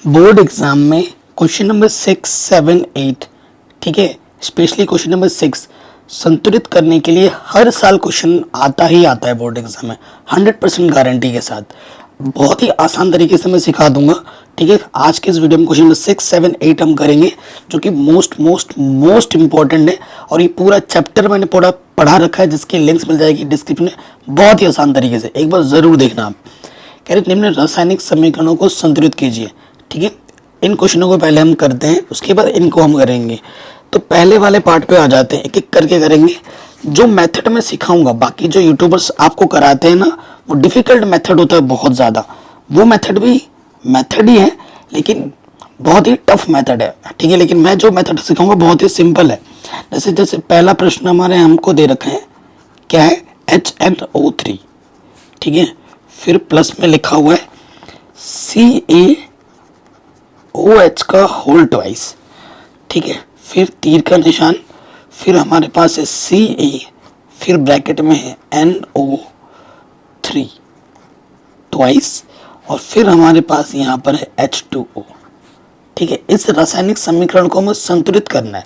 Board exam में question number 6, 7, 8, ठीक है, स्पेशली क्वेश्चन नंबर 6 संतुलित करने के लिए हर साल क्वेश्चन आता ही आता है बोर्ड एग्जाम में 100% गारंटी के साथ। बहुत ही आसान तरीके से मैं सिखा दूंगा। ठीक है, आज के इस वीडियो में क्वेश्चन नंबर 6, 7, 8 हम करेंगे, जो कि मोस्ट इंपॉर्टेंट है। और ये पूरा चैप्टर मैंने पूरा पढ़ा रखा है, जिसकी लिंक्स मिल जाएगी डिस्क्रिप्शन में, बहुत ही आसान तरीके से। एक बार जरूर देखना आप। कह रहे निम्न रासायनिक समीकरणों को संतुलित कीजिए। ठीक है, इन क्वेश्चनों को पहले हम करते हैं, उसके बाद इनको हम करेंगे। तो पहले वाले पार्ट पे आ जाते हैं, एक एक करके करेंगे। जो मेथड मैं सिखाऊंगा, बाकी जो यूट्यूबर्स आपको कराते हैं ना, वो डिफिकल्ट मेथड होता है बहुत ज़्यादा। वो मेथड भी मेथड ही है, लेकिन बहुत ही टफ मेथड है। ठीक है, लेकिन मैं जो मेथड सिखाऊंगा बहुत ही सिंपल है। जैसे जैसे पहला प्रश्न हमारे हमको दे रखा है, क्या है, HNO3। ठीक है, फिर प्लस में लिखा हुआ है CaOH का होल ट्वाइस। ठीक है, फिर तीर का निशान, फिर हमारे पास है Ca, फिर ब्रैकेट में है NO3 ट्वाइस, और फिर हमारे पास यहाँ पर है H2O। ठीक है, इस रासायनिक समीकरण को हमें संतुलित करना है।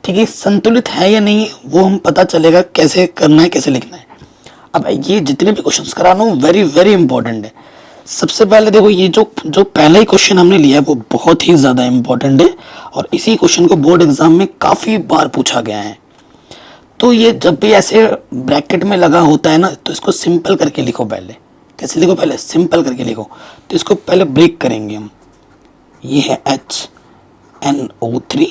ठीक है, संतुलित है या नहीं वो हम पता चलेगा कैसे करना है, कैसे लिखना है। अब ये जितने भी क्वेश्चंस करा रहा हूँ वेरी वेरी इंपॉर्टेंट है। सबसे पहले देखो, ये जो पहला ही क्वेश्चन हमने लिया है वो बहुत ही ज़्यादा इंपॉर्टेंट है, और इसी क्वेश्चन को बोर्ड एग्जाम में काफ़ी बार पूछा गया है। तो ये जब भी ऐसे ब्रैकेट में लगा होता है ना, तो इसको सिंपल करके लिखो पहले। कैसे लिखो, पहले सिंपल करके लिखो। तो इसको पहले ब्रेक करेंगे हम। ये है HNO3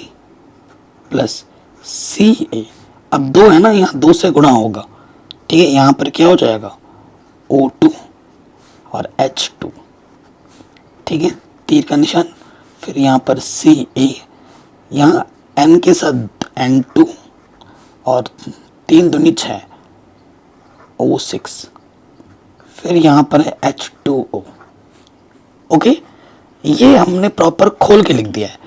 प्लस Ca। अब दो है ना, यहाँ दो से गुणा होगा। ठीक है, यहाँ पर क्या हो जाएगा, O2 और H2। ठीक है, तीर का निशान, फिर यहाँ पर Ca, यहाँ N के साथ N2, और 3 दूनी 6, O6, फिर यहाँ पर है H2O। ओके, ये हमने प्रॉपर खोल के लिख दिया है।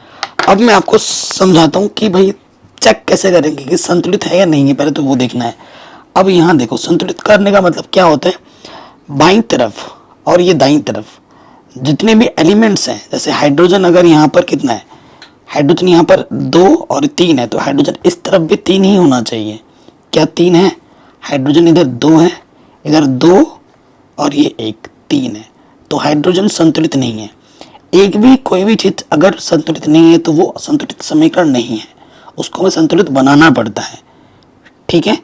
अब मैं आपको समझाता हूँ कि भाई चेक कैसे करेंगे कि संतुलित है या नहीं है, पहले तो वो देखना है। अब यहाँ देखो, संतुलित करने का मतलब क्या होता है, बाईं तरफ और ये दाईं तरफ जितने भी एलिमेंट्स हैं, जैसे हाइड्रोजन अगर यहाँ पर कितना है, हाइड्रोजन यहाँ पर 2 और 3 है, तो हाइड्रोजन इस तरफ भी 3 ही होना चाहिए। क्या 3 है, हाइड्रोजन इधर 2 है, इधर 2, और ये 1, 3 है। तो हाइड्रोजन संतुलित नहीं है। एक भी कोई भी चीज अगर संतुलित नहीं है तो वो संतुलित समीकरण नहीं है, उसको हमें संतुलित बनाना पड़ता है। ठीक है,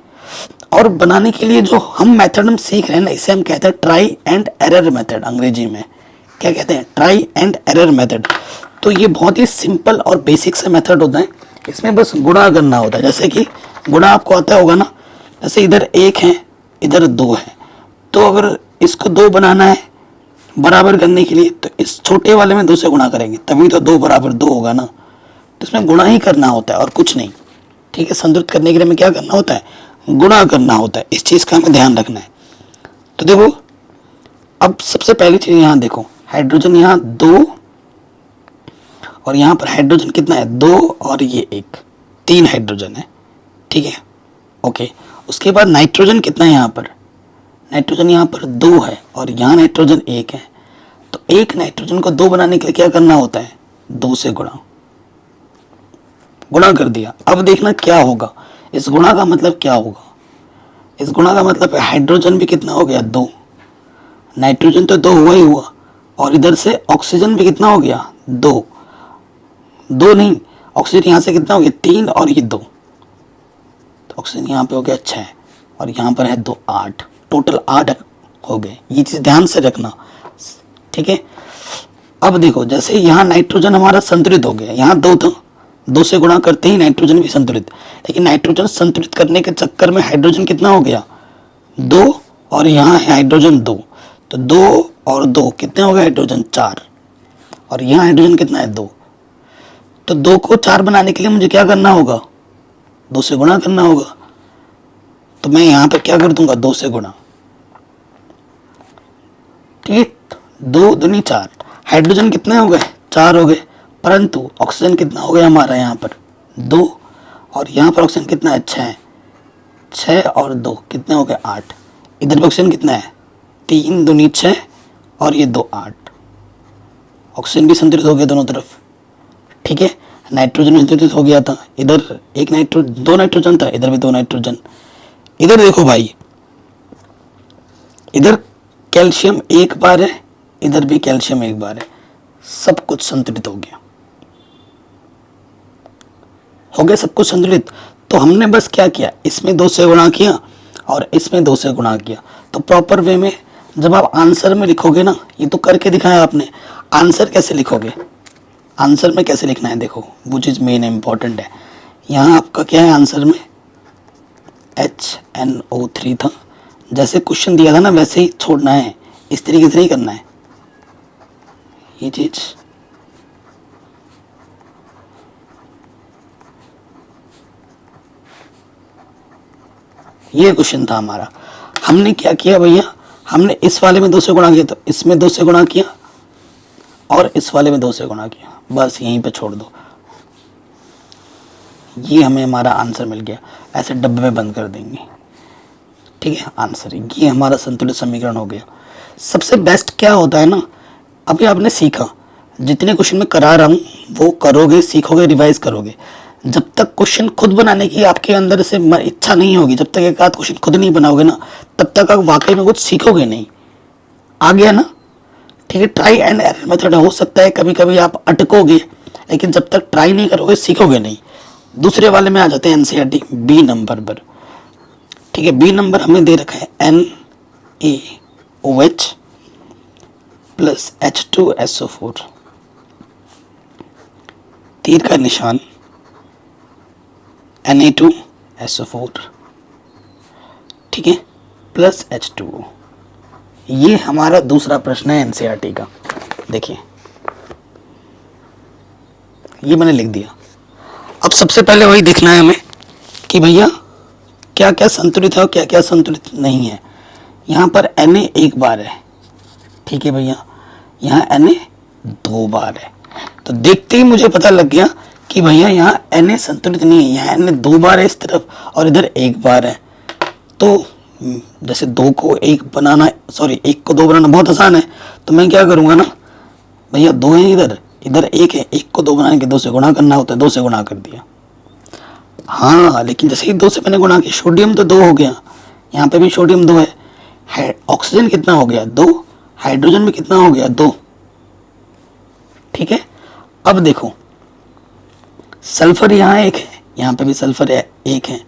और बनाने के लिए जो हम मेथड हम सीख रहे हैं ना, इसे हम कहते हैं ट्राई एंड एरर मेथड। अंग्रेजी में क्या कहते हैं, ट्राई एंड एरर मेथड। तो ये बहुत ही सिंपल और बेसिक से मेथड होता है। इसमें बस गुणा करना होता है। जैसे कि गुणा आपको आता होगा ना, जैसे इधर 1 है, इधर 2 है, तो अगर इसको 2 बनाना है बराबर करने के लिए, तो इस छोटे वाले में 2 से गुणा करेंगे, तभी तो 2 बराबर 2 होगा ना। तो इसमें गुणा ही करना होता है और कुछ नहीं। ठीक है, संतुलित करने के लिए हमें क्या करना होता है, गुणा करना होता है। इस चीज़ का हमें ध्यान रखना है। तो देखो, अब सबसे पहली चीज़ यहाँ देखो, हाइड्रोजन यहाँ 2, और यहाँ पर हाइड्रोजन कितना है, 2 और ये 1, 3 हाइड्रोजन है। ठीक है, ओके। उसके बाद नाइट्रोजन कितना है, यहाँ पर नाइट्रोजन यहाँ पर 2 है, और यहाँ नाइट्रोजन 1 है। तो एक नाइट्रोजन को 2 बनाने के लिए क्या करना होता है, 2 से गुणा कर दिया। अब देखना क्या होगा, इस गुणा का मतलब क्या होगा, इस गुणा का मतलब हाइड्रोजन भी कितना हो गया, 2, नाइट्रोजन तो 2 हुआ ही हुआ, और इधर से ऑक्सीजन भी कितना हो गया, 2, 2 नहीं, ऑक्सीजन यहाँ से कितना हो गया, 3, और ये 2, तो ऑक्सीजन यहाँ पे हो गया 6, और यहाँ पर है 2, 8, टोटल 8 हो गए। ये चीज़ ध्यान से रखना। ठीक है, अब देखो, जैसे यहाँ नाइट्रोजन हमारा संतुलित हो गया, यहाँ 2 था, 2 से गुणा करते ही नाइट्रोजन भी संतुलित। लेकिन नाइट्रोजन संतुलित करने के चक्कर में हाइड्रोजन कितना हो गया, 2, और यहाँ है हाइड्रोजन 2, तो 2 और 2 कितने हो गए, हाइड्रोजन 4, और यहाँ हाइड्रोजन कितना है, 2। तो 2 को 4 बनाने के लिए मुझे क्या करना होगा, 2 से गुणा करना होगा। तो मैं यहाँ पे क्या कर दूंगा, 2 से गुणा। ठीक, 2 दूनी 4, हाइड्रोजन कितने हो गए, 4 हो गए, परंतु ऑक्सीजन कितना हो गया हमारा यहाँ पर, 2, और यहाँ पर ऑक्सीजन कितना है, 6, 6 और 2 कितने हो गए, 8। इधर ऑक्सीजन कितना है, 3 दूनी 6, और ये 2, 8। ऑक्सीजन भी संतुलित हो गया दोनों तरफ, ठीक है। नाइट्रोजन भी संतुलित हो गया था, इधर एक नाइट्रोजन, दो नाइट्रोजन था, इधर भी दो नाइट्रोजन। इधर देखो भाई, इधर कैल्शियम एक बार है, इधर भी कैल्शियम एक बार है, सब कुछ संतुलित हो गया, हो गया सब कुछ संतुलित। तो हमने बस क्या किया, इसमें 2 से गुणा किया और इसमें 2 से गुणा किया। तो प्रॉपर वे में जब आप आंसर में लिखोगे ना, ये तो करके दिखाया आपने, आंसर कैसे लिखोगे, आंसर में कैसे लिखना है देखो, वो चीज़ मेन इंपॉर्टेंट है। यहाँ आपका क्या है आंसर में, HNO3 था, जैसे क्वेश्चन दिया था ना वैसे ही छोड़ना है, इस तरीके से नहीं करना है ये चीज़। ये क्वेश्चन था हमारा, हमने क्या किया भैया, हमने इस वाले में 2 से गुणा किया, तो इसमें 2 से गुणा किया और इस वाले में 2 से गुणा किया, बस यहीं पे छोड़ दो, ये हमें हमारा आंसर मिल गया। ऐसे डब्बे में बंद कर देंगे, ठीक है। आंसर ये हमारा संतुलित समीकरण हो गया। सबसे बेस्ट क्या होता है ना, अभी आपने सीखा, जितने क्वेश्चन मैं करा रहा हूँ वो करोगे, सीखोगे, रिवाइज करोगे। जब तक क्वेश्चन खुद बनाने की आपके अंदर से इच्छा नहीं होगी, जब तक एक आध क्वेश्चन खुद नहीं बनाओगे ना, तब तक आप वाकई में कुछ सीखोगे नहीं। आ गया ना, ठीक है। ट्राई एंड एरर मेथड हो सकता है कभी कभी आप अटकोगे, लेकिन जब तक ट्राई नहीं करोगे सीखोगे नहीं। दूसरे वाले में आ जाते हैं एनसीईआरटी बी नंबर पर, ठीक है। बी नंबर हमें दे रखा है NaOH प्लस H2SO4, तीर का निशान Na2SO4, ठीक है, प्लस H2O। ये हमारा दूसरा प्रश्न है एनसीईआरटी का। देखिए ये मैंने लिख दिया। अब सबसे पहले वही देखना है हमें कि भैया क्या क्या संतुलित है और क्या क्या संतुलित नहीं है। यहाँ पर Na एक बार है, ठीक है भैया, यहाँ Na 2 बार है। तो देखते ही मुझे पता लग गया कि भैया यहाँ Na संतुलित नहीं है, यहाँ Na 2 बार है इस तरफ और इधर 1 बार है। तो जैसे 2 को 1 बनाना, सॉरी 1 को 2 बनाना बहुत आसान है, तो मैं क्या करूँगा ना भैया, 2 है इधर, इधर 1 है, 1 को 2 बनाने के 2 से गुणा करना होता है, 2 से गुणा कर दिया। हाँ, लेकिन जैसे ही 2 से मैंने गुणा किया, सोडियम तो 2 हो गया, यहाँ पे भी सोडियम 2 है, ऑक्सीजन कितना हो गया 2, हाइड्रोजन में कितना हो गया 2, ठीक है। अब देखो सल्फर यहाँ 1 है, यहाँ पे भी सल्फर 1 है,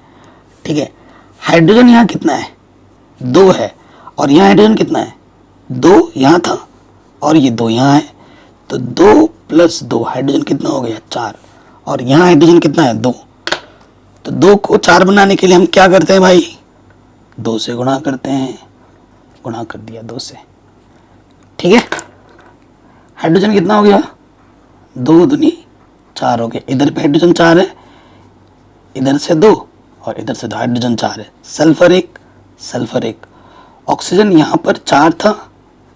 ठीक है। हाइड्रोजन यहाँ कितना है 2 है, और यहाँ हाइड्रोजन कितना है 2 यहाँ था और ये 2 यहाँ है, तो 2 + 2 हाइड्रोजन कितना हो गया 4, और यहाँ हाइड्रोजन कितना है 2। तो 2 को 4 बनाने के लिए हम क्या करते हैं भाई, 2 से गुणा करते हैं, गुणा कर दिया 2 से, ठीक है। हाइड्रोजन कितना हो गया 2 दूनी 4 हो गया, इधर पे हाइड्रोजन 4 है, इधर से 2 और इधर से 2, हाइड्रोजन 4 है, सल्फर 1, सल्फर 1। ऑक्सीजन यहाँ पर 4 था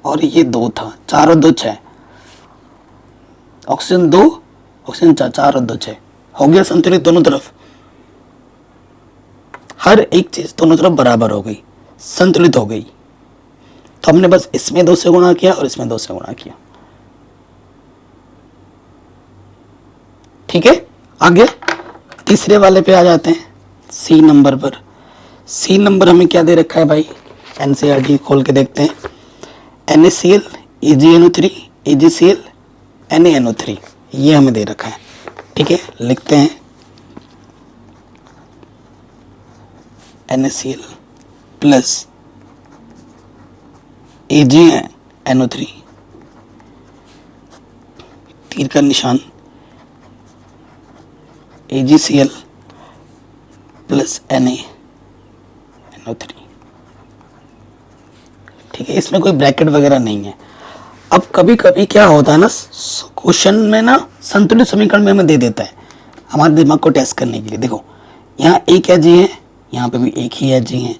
और ये 2 था, 4 और 2 6, ऑक्सीजन 2, ऑक्सीजन 4 और 2 6, हो गया संतुलित दोनों तरफ। हर एक चीज दोनों तरफ बराबर हो गई, संतुलित हो गई। तो हमने बस इसमें 2 से गुणा किया और इसमें 2 से गुणा किया, ठीक है। आगे तीसरे वाले पे आ जाते हैं, सी नंबर पर। सी नंबर हमें क्या दे रखा है भाई, एनसीईआरटी खोल के देखते हैं। NaCl, AgNO3, AgCl, NaNO3, ये हमें दे रखा है, ठीक है। लिखते हैं NaCl प्लस AgNO3, तीर का निशान AgCl प्लस NaNO3, ठीक है। इसमें कोई ब्रैकेट वगैरह नहीं है। अब कभी कभी क्या होता है ना, क्वेश्चन में ना संतुलित समीकरण में हमें दे देता है हमारे दिमाग को टेस्ट करने के लिए। देखो यहाँ एक Ag है, यहाँ पे भी एक ही Ag है,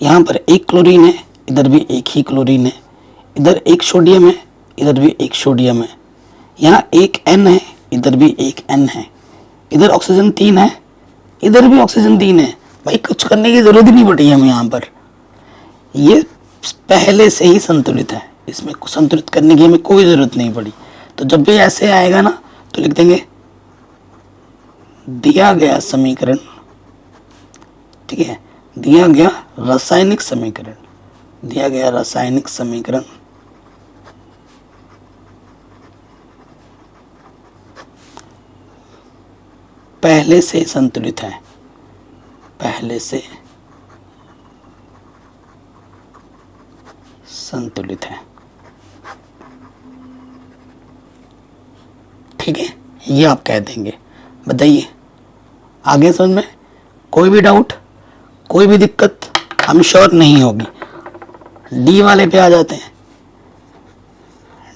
यहाँ पर एक क्लोरीन है, इधर भी एक ही क्लोरीन है, इधर एक सोडियम है, इधर भी एक सोडियम है, यहाँ एक N है, इधर भी एक N है, इधर ऑक्सीजन 3 है, इधर भी ऑक्सीजन 3 है। भाई कुछ करने की जरूरत ही नहीं पड़ी हमें यहाँ पर, ये पहले से ही संतुलित है, इसमें संतुलित करने की हमें कोई ज़रूरत नहीं पड़ी। तो जब भी ऐसे आएगा ना तो लिख देंगे दिया गया समीकरण, ठीक है, दिया गया रासायनिक समीकरण, दिया गया रासायनिक समीकरण पहले से संतुलित है, पहले से संतुलित है। ठीक है, ये आप कह देंगे। बताइए आगे समझ में कोई भी डाउट, कोई भी दिक्कत हम श्योर नहीं होगी। डी वाले पे आ जाते हैं,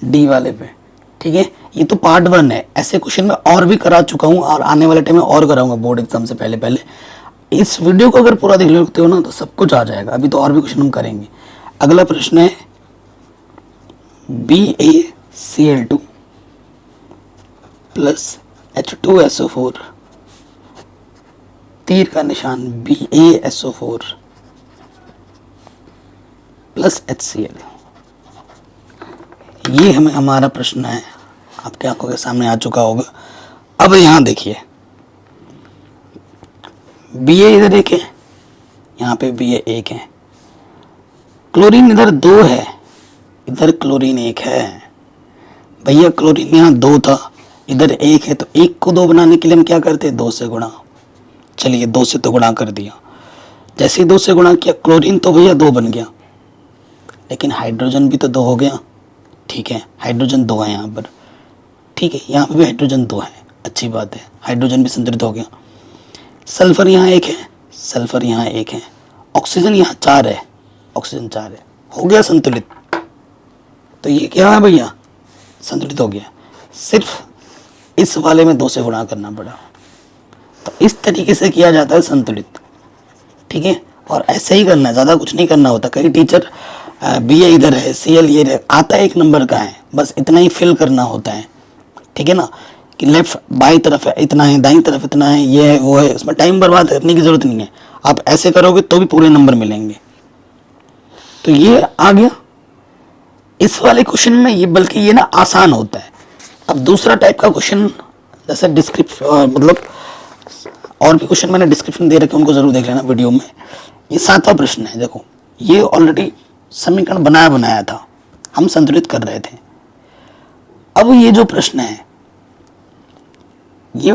डी वाले पे। ठीक है, ये तो पार्ट 1 है। ऐसे क्वेश्चन मैं और भी करा चुका हूँ और आने वाले टाइम में और कराऊंगा बोर्ड एग्जाम से पहले पहले। इस वीडियो को अगर पूरा देख लेते हो ना तो सब कुछ आ जाएगा। अभी तो और भी क्वेश्चन हम करेंगे। अगला प्रश्न है BaCl2 प्लस H2SO4, तीर का निशान BaSO4 प्लस HCl। ये हमारा प्रश्न है, आपके आंखों के सामने आ चुका होगा। अब यहां देखिए Ba इधर एक है, यहाँ पे Ba एक है, क्लोरीन इधर 2 है, इधर क्लोरीन 1 है। भैया क्लोरीन यहाँ 2 था, इधर 1 है, तो 1 को 2 बनाने के लिए हम क्या करते हैं, 2 से गुणा। चलिए 2 से तो गुणा कर दिया। जैसे ही 2 से गुणा किया क्लोरीन तो भैया 2 बन गया, लेकिन हाइड्रोजन भी तो 2 हो गया। ठीक है, हाइड्रोजन 2 है यहाँ पर। ठीक है, यहाँ पर भी हाइड्रोजन 2 है, अच्छी बात है, हाइड्रोजन भी संतुलित हो गया। सल्फर यहाँ 1 है, सल्फर यहाँ 1 है, ऑक्सीजन यहाँ 4 है, ऑक्सीजन 4 है, हो गया संतुलित। तो ये क्या है भैया, संतुलित हो गया। सिर्फ इस वाले में 2 से गुणा करना पड़ा। तो इस तरीके से किया जाता है संतुलित। ठीक है, और ऐसे ही करना है, ज़्यादा कुछ नहीं करना होता। कई टीचर Ba इधर है, Cl ये आता है 1 नंबर का है, बस इतना ही फिल करना होता है। ठीक है ना, कि लेफ्ट बाई तरफ है इतना है, दाईं तरफ इतना है, ये है वो है, उसमें टाइम बर्बाद करने की जरूरत नहीं है। आप ऐसे करोगे तो भी पूरे नंबर मिलेंगे। तो ये आ गया इस वाले क्वेश्चन में। ये बल्कि ये ना आसान होता है। अब दूसरा टाइप का क्वेश्चन, जैसे डिस्क्रिप्शन, मतलब और भी क्वेश्चन मैंने डिस्क्रिप्शन दे रखे, उनको जरूर देख लेना वीडियो में। ये 7वां प्रश्न है। देखो ये ऑलरेडी समीकरण बनाया था, हम संतुलित कर रहे थे। अब ये जो प्रश्न है ये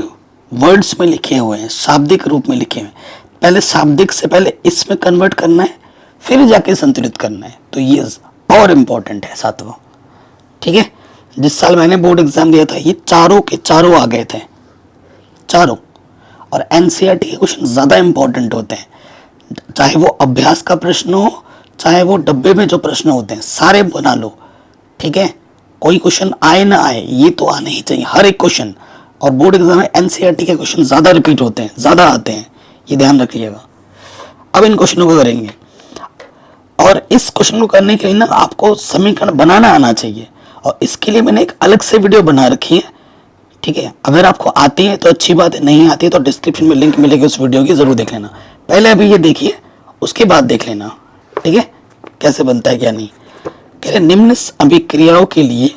वर्ड्स में लिखे हुए हैं, शाब्दिक रूप में लिखे हुए हैं। पहले शाब्दिक से पहले इसमें कन्वर्ट करना है, फिर जाके संतुलित करना है। तो ये और इम्पोर्टेंट है 7वां। ठीक है, जिस साल मैंने बोर्ड एग्जाम दिया था ये चारों के चारों आ गए थे, चारों। और एनसीईआरटी के क्वेश्चन ज़्यादा इंपॉर्टेंट होते हैं, चाहे वो अभ्यास का प्रश्न हो, चाहे वो डब्बे में जो प्रश्न होते हैं, सारे बना लो। ठीक है, कोई क्वेश्चन आए ना आए, ये तो आने ही चाहिए, हर एक क्वेश्चन। और बोर्ड एग्जाम में एनसीईआरटी के क्वेश्चन ज़्यादा रिपीट होते हैं, ज़्यादा आते हैं, ये ध्यान रखिएगा। अब इन क्वेश्चनों को करेंगे, और इस क्वेश्चन को करने के लिए ना आपको समीकरण बनाना आना चाहिए, और इसके लिए मैंने एक अलग से वीडियो बना रखी है। ठीक है, अगर आपको आती है तो अच्छी बात है, नहीं आती है तो डिस्क्रिप्शन में लिंक मिलेगी उस वीडियो की, जरूर देख लेना। पहले अभी ये देखिए, उसके बाद देख लेना। ठीक है, कैसे बनता है क्या नहीं। कह रहे निम्न अभिक्रियाओं के लिए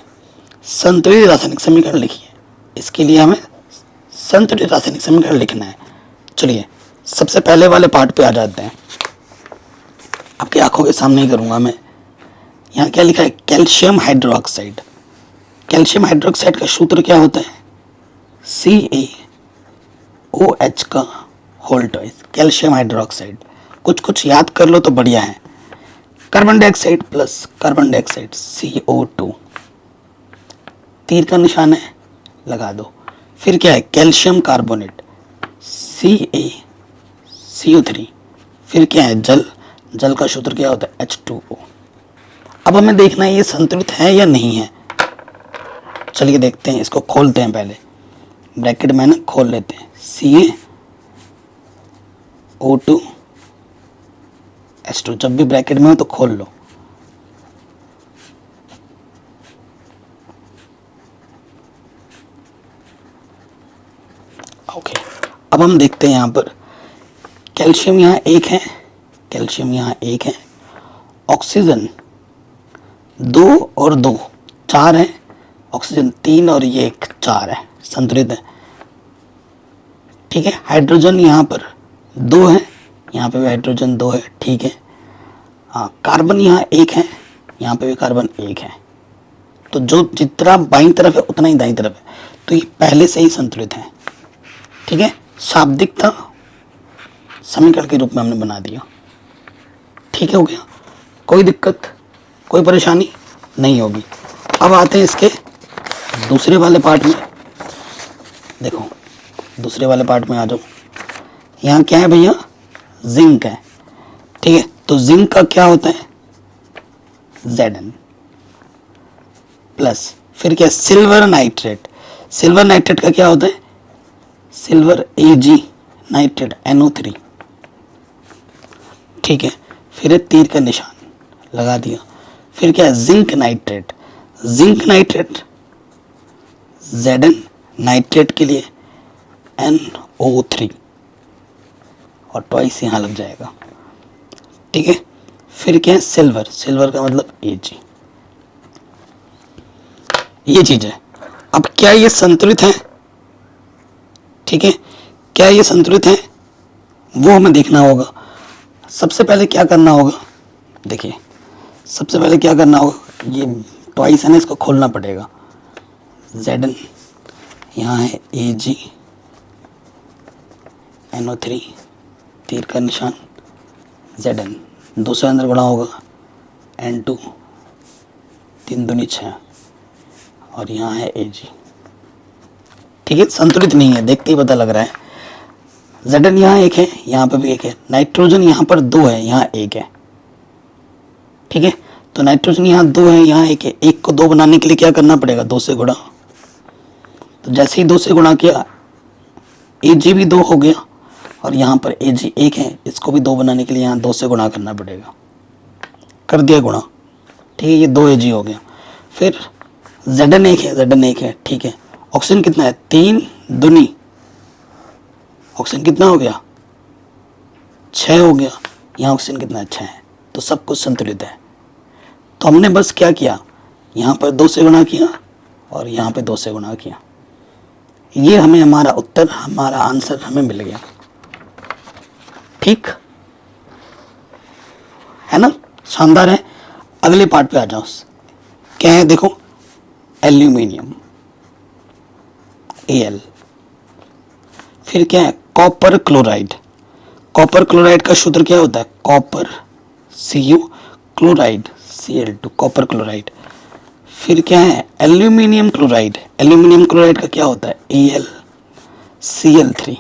संतुलित रासायनिक समीकरण लिखिए। इसके लिए हमें संतुलित रासायनिक समीकरण लिखना है। चलिए सबसे पहले वाले पार्ट पे आ जाते हैं, आपकी आंखों के सामने ही करूंगा मैं। यहाँ क्या लिखा है, कैल्शियम हाइड्रोक्साइड। कैल्शियम हाइड्रोक्साइड का सूत्र क्या होता है, CaOH का होल ट्वाइस, कैल्शियम हाइड्रोक्साइड। कुछ याद कर लो तो बढ़िया है। Carbon dioxide plus carbon dioxide CO2, तीर का निशान है, लगा दो। फिर क्या है, कैल्शियम कार्बोनेट CaCO3। फिर क्या है, जल का सूत्र क्या होता है, H2O। अब हमें देखना है ये संतुलित है या नहीं है। चलिए देखते हैं, इसको खोलते हैं। पहले ब्रैकेट में ना खोल लेते हैं, CaO2 H2। जब भी ब्रैकेट में हो तो खोल लो। ओके, अब हम देखते हैं यहाँ पर कैल्शियम यहाँ 1 है, कैल्शियम यहाँ 1 है, ऑक्सीजन 2 और 2 4 है, ऑक्सीजन 3 और ये 1 4 है, संतुलित है। ठीक है, हाइड्रोजन यहाँ पर 2 है, यहाँ पे भी हाइड्रोजन 2 है। ठीक है, हाँ, कार्बन यहाँ 1 है, यहाँ पे भी कार्बन 1 है। तो जो जितना बाईं तरफ है उतना ही दाईं तरफ है, तो ये पहले से ही संतुलित है। ठीक है, शाब्दिकता समीकरण के रूप में हमने बना दिया। ठीक है, हो गया, कोई दिक्कत कोई परेशानी नहीं होगी। अब आते हैं इसके दूसरे वाले पार्ट में। देखो दूसरे वाले पार्ट में आ जाओ। यहाँ क्या है भैया, जिंक है। ठीक है, तो जिंक का क्या होता है, Zn प्लस, फिर क्या, सिल्वर नाइट्रेट। सिल्वर नाइट्रेट का क्या होता है, सिल्वर Ag नाइट्रेट NO3। ठीक है, फिर तीर का निशान लगा दिया। फिर क्या है, zinc nitrate. Zinc nitrate Zn, nitrate के लिए NO3 और ट्वाइस यहाँ लग जाएगा। ठीक है, फिर क्या है, सिल्वर। सिल्वर का मतलब Ag। ये चीज है। अब क्या ये संतुलित है, ठीक है, क्या ये संतुलित है वो हमें देखना होगा। सबसे पहले क्या करना होगा, देखिए सबसे पहले क्या करना होगा, ये ट्वाइस है ना, इसको खोलना पड़ेगा। Zn यहाँ है Ag NO3 तीर का निशान Zn, 2 से अंदर गुणा होगा N2 3 दूनी 6 और यहाँ है Ag। ठीक है, संतुलित नहीं है, देखते ही पता लग रहा है। Zn यहाँ 1 है, यहाँ पर भी 1 है। नाइट्रोजन यहाँ पर 2 है, यहाँ 1 है। ठीक है, तो नाइट्रोजन यहाँ 2 है, यहाँ 1 है। 1 को 2 बनाने के लिए क्या करना पड़ेगा, 2 से गुणा। तो जैसे ही 2 से गुणा किया Ag भी 2 हो गया और यहाँ पर Ag 1 है, इसको भी 2 बनाने के लिए यहाँ 2 से गुणा करना पड़ेगा। कर दिया गुणा। ठीक है, ये 2 Ag हो गया। फिर Zn 1 है, Zn 1 है। ठीक है, ऑक्सीजन कितना है, 3 दूनी, ऑक्सीजन कितना हो गया, 6 हो गया। यहाँ ऑक्सीजन कितना है, 6 है। तो सब कुछ संतुलित है। तो हमने बस क्या किया, यहाँ पर 2 से गुणा किया और यहाँ पे 2 से गुणा किया। ये हमें हमारा उत्तर, हमारा आंसर हमें मिल गया। ठीक है ना, शानदार है। अगले पार्ट पे आ जाओ। क्या है, देखो एल्यूमिनियम Al, फिर क्या है, कॉपर क्लोराइड। कॉपर क्लोराइड का सूत्र क्या होता है, copper Cu chloride Cl2, copper chloride. फिर क्या है, एल्यूमिनियम क्लोराइड। एल्यूमिनियम क्लोराइड का क्या होता है, AlCl3।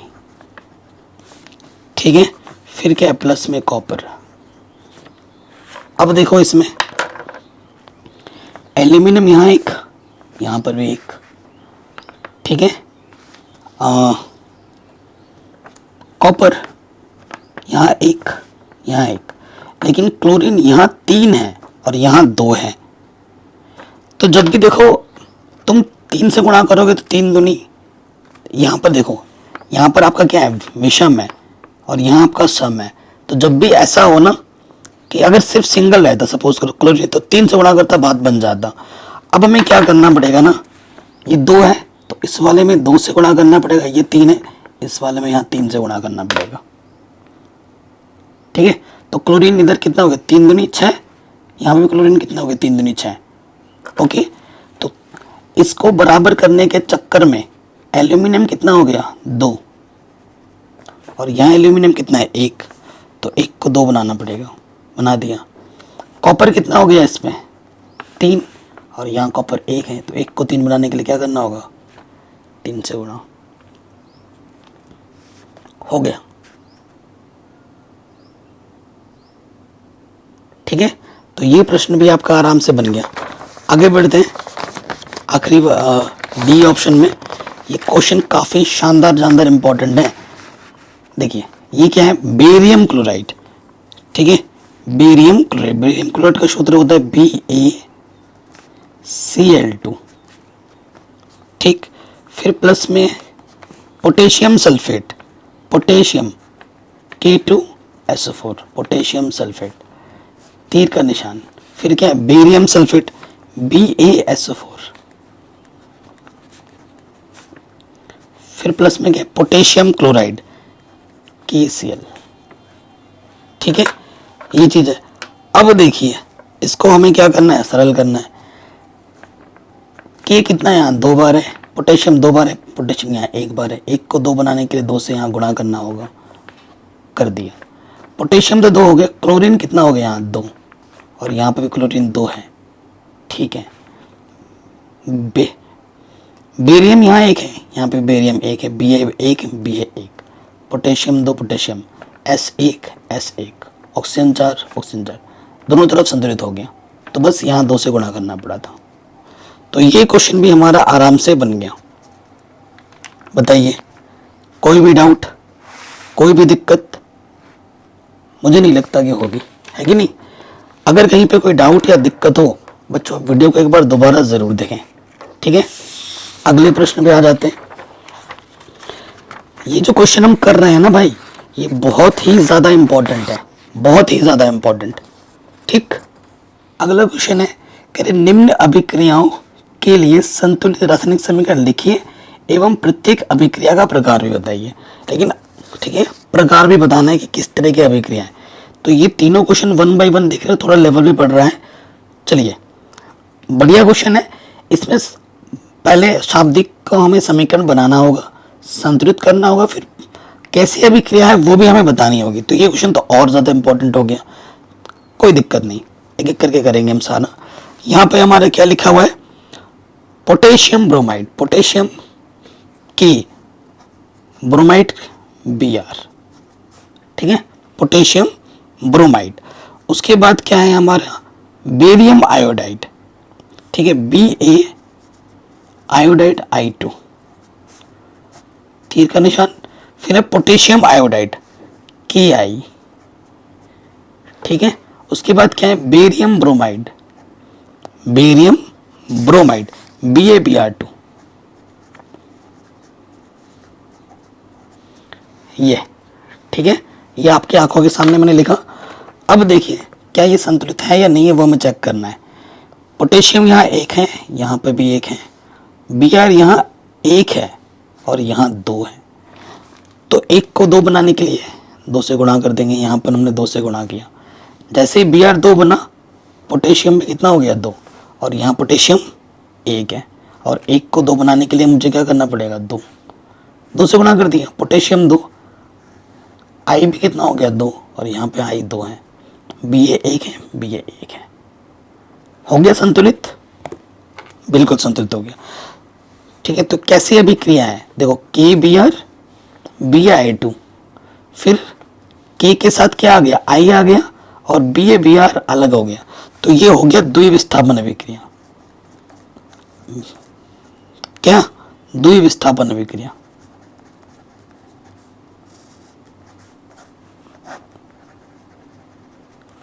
ठीक है, फिर क्या है, प्लस में कॉपर। अब देखो इसमें एल्यूमिनियम यहाँ 1, यहाँ पर भी 1। ठीक है, कॉपर यहाँ 1, यहाँ 1, लेकिन क्लोरीन यहाँ 3 है और यहाँ 2 है। तो जब भी देखो तुम 3 से गुणा करोगे तो 3 दूनी, यहाँ पर देखो, यहाँ पर आपका क्या है, विषम है और यहाँ आपका सम है। तो जब भी ऐसा हो ना कि अगर सिर्फ सिंगल रहता, सपोज करो क्लोरीन, तो 3 से गुणा करता, बात बन जाता। अब हमें क्या करना पड़ेगा ना, ये 2 है तो इस वाले में 2 से गुणा करना पड़ेगा, ये 3 है इस वाले में यहाँ 3 से गुणा करना पड़ेगा। ठीक है, तो क्लोरीन इधर कितना हो गया, 3 दूनी 6, यहाँ पे भी क्लोरीन कितना हो गया, 3 दूनी 6। ओके, तो इसको बराबर करने के चक्कर में एल्यूमिनियम कितना हो गया, 2, और यहाँ एल्यूमिनियम कितना है, 1, तो 1 को 2 बनाना पड़ेगा, बना दिया। कॉपर कितना हो गया इसमें, 3, और यहाँ कॉपर 1 है, तो 1 को 3 बनाने के लिए क्या करना होगा, 3 से गुणा। हो गया। ठीक है, तो ये प्रश्न भी आपका आराम से बन गया। आगे बढ़ते हैं आखिरी डी ऑप्शन में। ये क्वेश्चन काफ़ी शानदार इंपॉर्टेंट है। देखिए ये क्या है, बेरियम क्लोराइड। ठीक है, बेरियम क्लोराइड। बेरियम क्लोराइड का सूत्र होता है BaCl2। ठीक, फिर प्लस में potassium sulphate, potassium K2SO4, potassium sulphate, तीर का निशान। फिर क्या है बेरियम सल्फेट BaSO4, फिर प्लस में क्या है पोटेशियम क्लोराइड KCl। ठीक है, ये चीज है। अब देखिए इसको हमें क्या करना है, सरल करना है। के कितना है यहाँ 2 बार है, पोटेशियम 2 बार है, पोटेशियम यहाँ 1 बार है। 1 को 2 बनाने के लिए 2 से यहाँ गुणा करना होगा, कर दिया। पोटेशियम तो 2 हो गया, क्लोरीन कितना हो गया यहाँ 2, और यहाँ पे भी क्लोरीन 2 है। ठीक है, बेरियम यहाँ 1 है, यहाँ पे बेरियम 1 है, Ba1 Ba1, potassium 2 potassium, S1 oxygen 4 दोनों तरफ संतुलित हो गया। तो बस यहाँ 2 से गुणा करना पड़ा था। तो ये क्वेश्चन भी हमारा आराम से बन गया। बताइए कोई भी डाउट, कोई भी दिक्कत? मुझे नहीं लगता कि होगी, है कि नहीं। अगर कहीं पे कोई डाउट या दिक्कत हो बच्चों, वीडियो को एक बार दोबारा ज़रूर देखें। ठीक है, अगले प्रश्न पे आ जाते हैं। ये जो क्वेश्चन हम कर रहे हैं ना भाई, ये बहुत ही ज़्यादा इम्पोर्टेंट है, बहुत ही ज़्यादा इम्पोर्टेंट। ठीक, अगला क्वेश्चन है, कह रहे निम्न अभिक्रियाओं के लिए संतुलित रासायनिक समीकरण लिखिए एवं प्रत्येक अभिक्रिया का प्रकार भी बताइए। लेकिन ठीक है, प्रकार भी बताना है कि किस तरह की अभिक्रिया है। तो ये तीनों क्वेश्चन 1 बाय 1 देख रहे हो, थोड़ा लेवल भी बढ़ रहा है। चलिए, बढ़िया क्वेश्चन है। इसमें पहले शाब्दिक को हमें समीकरण बनाना होगा, संतुलित करना होगा, फिर कैसी अभिक्रिया है वो भी हमें बतानी होगी। तो ये क्वेश्चन तो और ज़्यादा इंपॉर्टेंट हो गया। कोई दिक्कत नहीं, एक एक करके करेंगे हम सारा। यहाँ पे हमारा क्या लिखा हुआ है, पोटेशियम ब्रोमाइड, पोटेशियम की ब्रोमाइड Br। ठीक है, पोटेशियम ब्रोमाइड। उसके बाद क्या है हमारा बेरियम आयोडाइड। ठीक है, Ba आयोडाइड I2, तीर का निशान। फिर है पोटेशियम आयोडाइड Ki। ठीक है, उसके बाद क्या है barium bromide, barium bromide BaBr2। ये ठीक है, ये आपकी आंखों के सामने मैंने लिखा। अब देखिए क्या ये संतुलित है या नहीं है, वो हमें चेक करना है। पोटेशियम यहाँ 1 है, यहाँ पे भी 1 है, Br यहाँ 1 है और यहाँ 2 है। तो 1 को 2 बनाने के लिए 2 से गुणा कर देंगे। यहाँ पर हमने 2 से गुणा किया, जैसे ही Br 2 बना, पोटेशियम में कितना हो गया 2, और यहाँ पोटेशियम 1 है, और 1 को 2 बनाने के लिए मुझे क्या करना पड़ेगा 2 से गुणा कर दिया। पोटेशियम 2, I भी कितना हो गया 2, और यहाँ पे I 2 है, Ba 1 है, Ba 1 है। हो गया संतुलित, बिल्कुल संतुलित हो गया। ठीक है, तो कैसी अभिक्रिया है देखो, KBr BaI2, फिर K के साथ क्या आ गया I आ गया, और BaBr अलग हो गया। तो ये हो गया द्विविस्थापन अभिक्रिया। क्या द्विविस्थापन अभिक्रिया।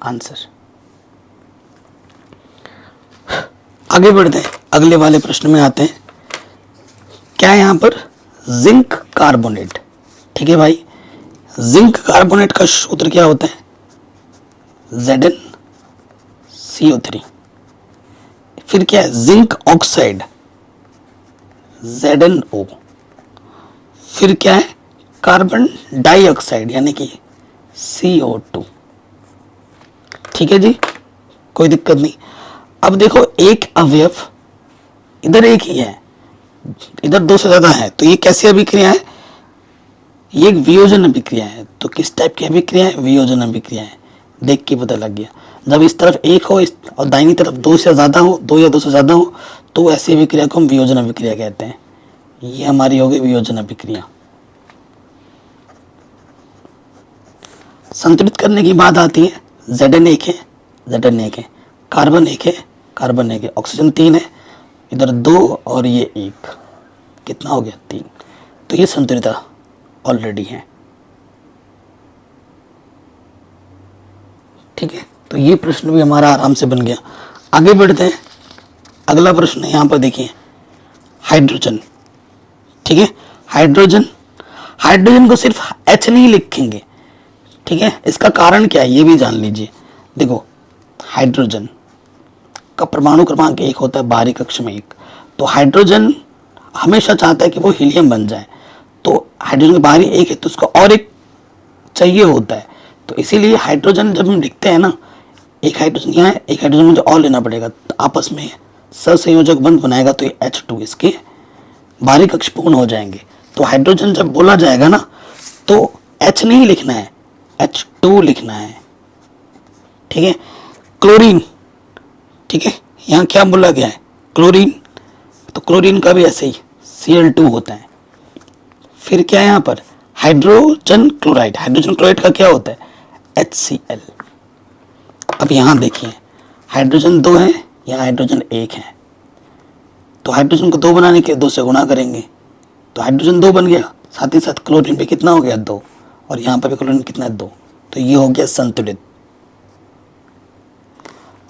आंसर। आगे बढ़ते हैं, अगले वाले प्रश्न में आते हैं। क्या है यहाँ पर जिंक कार्बोनेट। ठीक है भाई, जिंक कार्बोनेट का सूत्र क्या होता है ZnCO3। फिर क्या है जिंक ऑक्साइड ZnO। फिर क्या है कार्बन डाइऑक्साइड यानी कि CO2। ठीक है जी, कोई दिक्कत नहीं। अब देखो एक अवयव इधर एक ही है, इधर 2 से ज्यादा है, तो ये कैसी अभिक्रिया है, ये एक वियोजन अभिक्रिया है। तो किस टाइप की अभिक्रिया है, वियोजन अभिक्रिया है। देख के पता लग गया, जब इस तरफ 1 हो और दाहिनी तरफ 2 से ज्यादा हो, 2 या 2 से ज्यादा हो, तो ऐसी अभिक्रिया को हम वियोजन अभिक्रिया कहते हैं। ये हमारी होगी वियोजन अभिक्रिया। संतुलित करने की बात आती है, Zn 1 है, Zn 1 है, कार्बन 1 है, कार्बन 1 है, ऑक्सीजन 3 है, इधर 2 और ये 1, कितना हो गया 3। तो ये संतुलित ऑलरेडी है। ठीक है, तो ये प्रश्न भी हमारा आराम से बन गया। आगे बढ़ते हैं, अगला प्रश्न यहाँ पर देखिए हाइड्रोजन। ठीक है, हाइड्रोजन, हाइड्रोजन को सिर्फ H नहीं लिखेंगे। ठीक है, इसका कारण क्या है ये भी जान लीजिए। देखो हाइड्रोजन का परमाणु क्रमांक 1 होता है, बाहरी कक्ष में 1। तो हाइड्रोजन हमेशा चाहता है कि वो हीलियम बन जाए, तो हाइड्रोजन के बाहरी 1 है तो उसको और एक चाहिए होता है। तो इसीलिए हाइड्रोजन जब हम लिखते हैं ना, एक हाइड्रोजन यहाँ है, एक हाइड्रोजन मुझे और लेना पड़ेगा, तो आपस में सहसंयोजक बंध बनाएगा, तो ये H2 इसके बाहरी कक्ष पूर्ण हो जाएंगे। तो हाइड्रोजन जब बोला जाएगा ना, तो H नहीं लिखना है, H2 लिखना है, ठीक है। क्लोरीन, ठीक है, यहाँ क्या बोला गया है, क्लोरीन, तो क्लोरीन का भी ऐसे ही Cl2 होता है। फिर क्या है यहाँ पर, हाइड्रोजन क्लोराइड, हाइड्रोजन क्लोराइड का क्या होता है, HCl। अब यहाँ देखिए, हाइड्रोजन 2 है, यहाँ हाइड्रोजन 1 है, तो हाइड्रोजन को 2 बनाने के लिए 2 से गुणा करेंगे, तो हाइड्रोजन 2 बन गया, साथ ही साथ क्लोरीन पे कितना हो गया, 2, और यहाँ पर भी क्लोरीन कितना है, 2। तो ये हो गया संतुलित।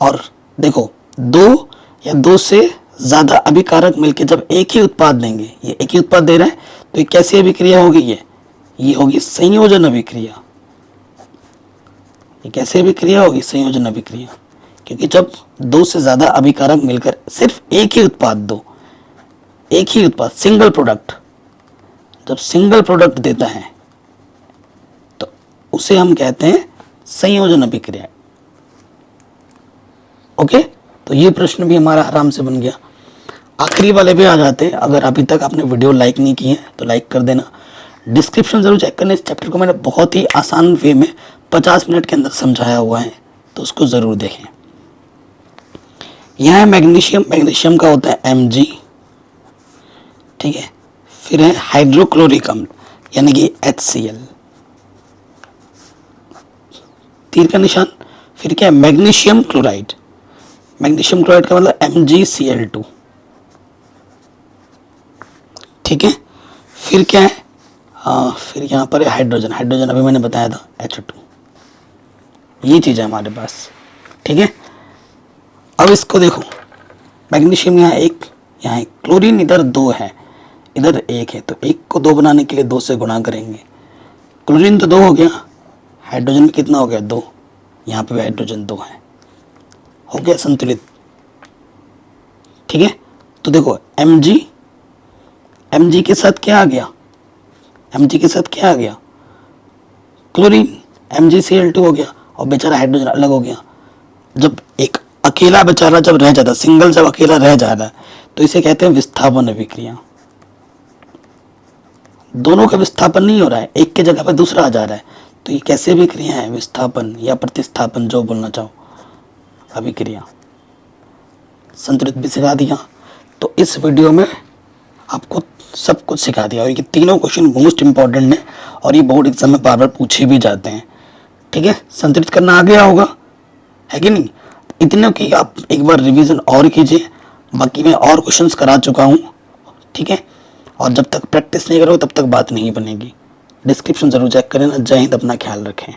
और देखो, 2 या 2 से ज़्यादा अभिकारक मिलकर जब एक ही उत्पाद देंगे, ये एक ही उत्पाद दे रहा है, तो ये कैसी अभिक्रिया होगी, ये होगी संयोजन अभिक्रिया। ये कैसे अभिक्रिया होगी, संयोजन अभिक्रिया, क्योंकि जब 2 से ज़्यादा अभिकारक मिलकर सिर्फ एक ही उत्पाद दो, एक ही उत्पाद, सिंगल प्रोडक्ट, जब सिंगल प्रोडक्ट देता है तो उसे हम कहते हैं संयोजन अभिक्रिया। ओके, तो ये प्रश्न भी हमारा आराम से बन गया। आखिरी वाले पे आ जाते हैं। अगर अभी तक आपने वीडियो लाइक नहीं की है तो लाइक कर देना, डिस्क्रिप्शन जरूर चेक करना। इस चैप्टर को मैंने बहुत ही आसान वे में 50 मिनट के अंदर समझाया हुआ है, तो उसको ज़रूर देखें। यहाँ है मैग्नीशियम, मैग्नीशियम का होता है Mg, ठीक है। फिर है हाइड्रोक्लोरिक अम्ल यानी कि HCl, तीर का निशान। फिर क्या है, मैग्नीशियम क्लोराइड, मैग्नीशियम क्लोराइड का मतलब MgCl2, ठीक है। फिर क्या है, फिर यहाँ पर है हाइड्रोजन, हाइड्रोजन अभी मैंने बताया था H2। ये चीज़ है हमारे पास, ठीक है। अब इसको देखो, मैग्नीशियम यहाँ 1, यहाँ 1, क्लोरीन इधर 2 है, इधर 1 है, तो 1 को 2 बनाने के लिए 2 से गुणा करेंगे। क्लोरीन तो 2 हो गया, हाइड्रोजन में कितना हो गया, 2, यहाँ पे भी हाइड्रोजन 2 है, हो गया संतुलित, ठीक है। तो देखो Mg के साथ क्या आ गया, Mg के साथ क्या आ गया, क्लोरीन, MgCl2 हो गया, और बेचारा हाइड्रोजन अलग हो गया। जब एक अकेला बेचारा जब रह जाता, सिंगल जब अकेला रह जा रहा है, तो इसे कहते हैं विस्थापन अभिक्रिया। दोनों का विस्थापन नहीं हो रहा है, एक के जगह पर दूसरा आ जा रहा है, तो ये कैसे अभिक्रिया है, विस्थापन या प्रतिस्थापन, जो बोलना चाहो, अभिक्रिया। संतुलित भी सिखा दिया। तो इस वीडियो में आपको सब कुछ सिखा दिया, और ये तीनों क्वेश्चन मोस्ट इंपॉर्टेंट है, और ये बोर्ड एग्जाम में बार बार पूछे भी जाते हैं, ठीक है। संतुलित करना आ गया होगा, है कि नहीं। इतने की आप एक बार रिवीजन और कीजिए, बाकी मैं और क्वेश्चंस करा चुका हूँ, ठीक है। और जब तक प्रैक्टिस नहीं करोगे तब तक बात नहीं बनेगी। डिस्क्रिप्शन जरूर चेक करें ना। जय हिंद, अपना ख्याल रखें।